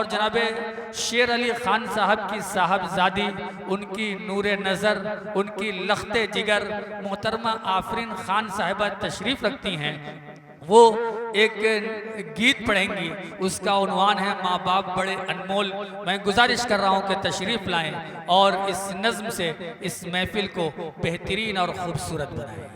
और जनाब शेर अली खान साहब की साहबजादी, उनकी नूरे नज़र, उनकी लख्ते जिगर मोहतरमा आफरीन खान साहिबा तशरीफ़ रखती हैं। वो एक गीत पढ़ेंगी, उसका उन्वान है माँ बाप बड़े अनमोल। मैं गुजारिश कर रहा हूँ कि तशरीफ़ लाएं और इस नज़्म से इस महफिल को बेहतरीन और ख़ूबसूरत बनाएं।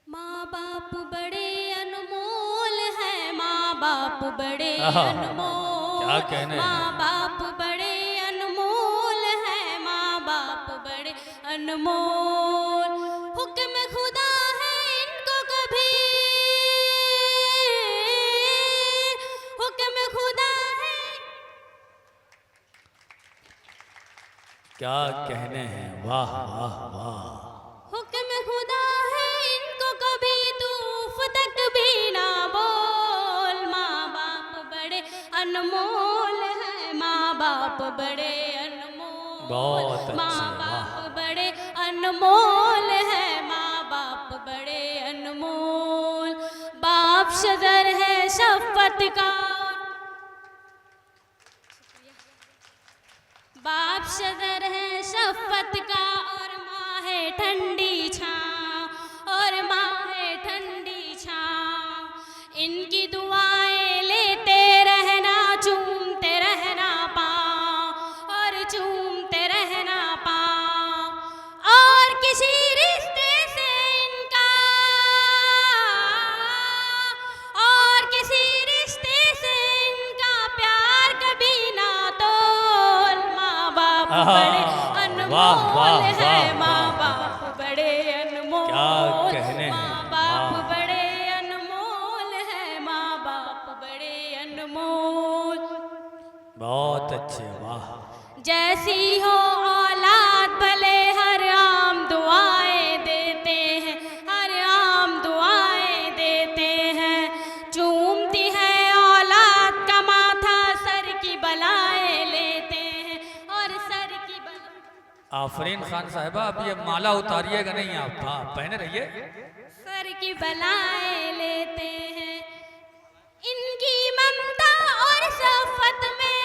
माँ बाप बड़े अनमोल हैं, माँ बाप बड़े अनमोल, क्या कहने, माँ बाप बड़े अनमोल हैं, माँ बाप बड़े अनमोल। हुक्म खुदा है इनको कभी, हुक्म खुदा है, क्या कहने हैं, वाह वाह वाह। हुक्म खुदा है इनको कभी तूफ तक भी ना बोल। माँ बाप बड़े अनमोल है, माँ बाप बड़े अनमोल, बहुत माँ अच्छे, बाप बड़े अनमोल है, माँ बाप बड़े अनमोल। बाप शजर है शफ़क़त का, बाप शजर है शफ़क़त का, और माँ है ठंडी छाँव, और माँ है ठंडी छाँव। इनकी दुआएं लेते रहना, चूमते रहना पाँव, और चूमते रहना पाँव। और किसी रिश्ते से इनका, और किसी रिश्ते से इनका प्यार कभी ना तोल। माँ बाप बड़े अनमोल है, माँ बाप बड़े अनमोल, क्या कहने, माँ बाप बड़े अनमोल है, माँ बाप बड़े अनमोल। बहुत अच्छे, वाह। जैसी हो औलाद भले हर आम दुआएं देते हैं, हर आम दुआएं देते हैं। चूमती है औलाद का माथा, सर की बलाएं लेते हैं, और सर की बलाएं। आफरीन खान साहिबा, अब ये माला उतारिएगा नहीं आप, हाँ पहने रहिए। सर की बलाएं लेते हैं। इनकी ममता और शफ़क़त में,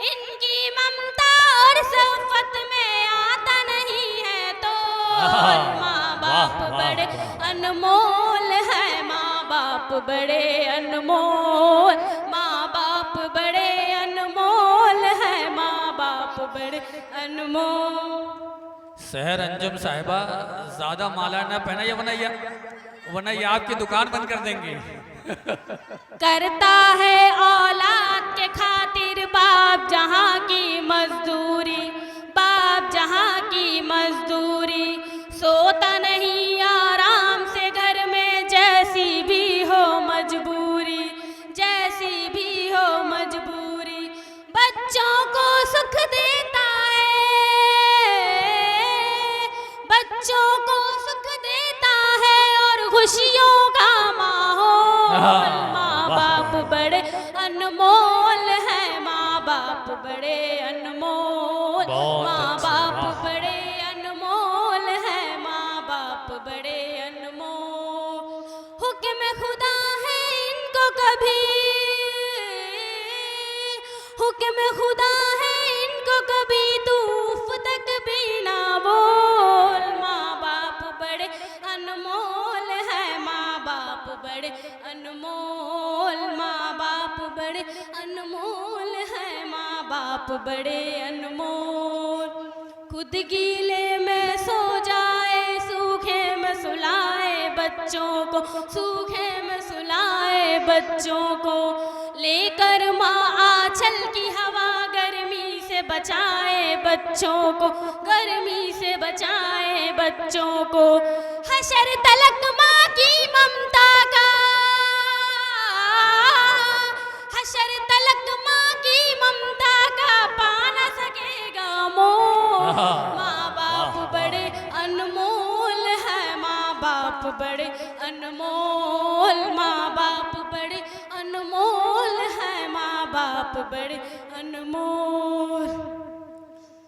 इनकी ममता और शफ़क़त में आता नहीं है तो। माँ बाप बड़े अनमोल है, माँ बाप बड़े अनमोल, माँ बाप बड़े अनमोल है, माँ बाप बड़े अनमोल। सहर अंजुम साहिबा, ज्यादा माला ना पहनाइए, वरना ये आपकी दुकान बंद कर देंगे। करता है औलाद के खातिर बाप जहाँ की मजदूरी, बाप जहाँ की मजदूरी। सोता नहीं आराम से घर में, जैसी भी हो मजबूरी, जैसी भी हो मजबूरी। बच्चों को सुख देता है, बच्चों को सुख देता है, और खुशियों का माहौल। माँ बाप बड़े अनमोल है, माँ बाप बड़े अनमोल, माँ बाप बड़े अनमोल है, माँ बाप बड़े अनमोल। हुक्म खुदा है इनको कभी, हुक्म खुदा है इनको कभी तूफ तक भी ना बोल। माँ बाप बड़े अनमोल है, माँ बाप बड़े अनमोल, माँ बाप बड़े अनमोल है, माँ बाप बड़े अनमोल। खुद गीले में सो जाए, सूखे में सुलाए बच्चों को, सूखे में सुलाए बच्चों को। लेकर माँ आंचल की हवा, गर्मी से बचाए बच्चों को, गर्मी से बचाए बच्चों को। हशर तलक माँ की ममता का, हशर तलक माँ की ममता का पा न सकेगा मोल। माँ बाप बड़े अनमोल है, माँ बाप बड़े अनमोल, माँ बाप बड़े अनमोल है, माँ बाप बड़े अनमोल।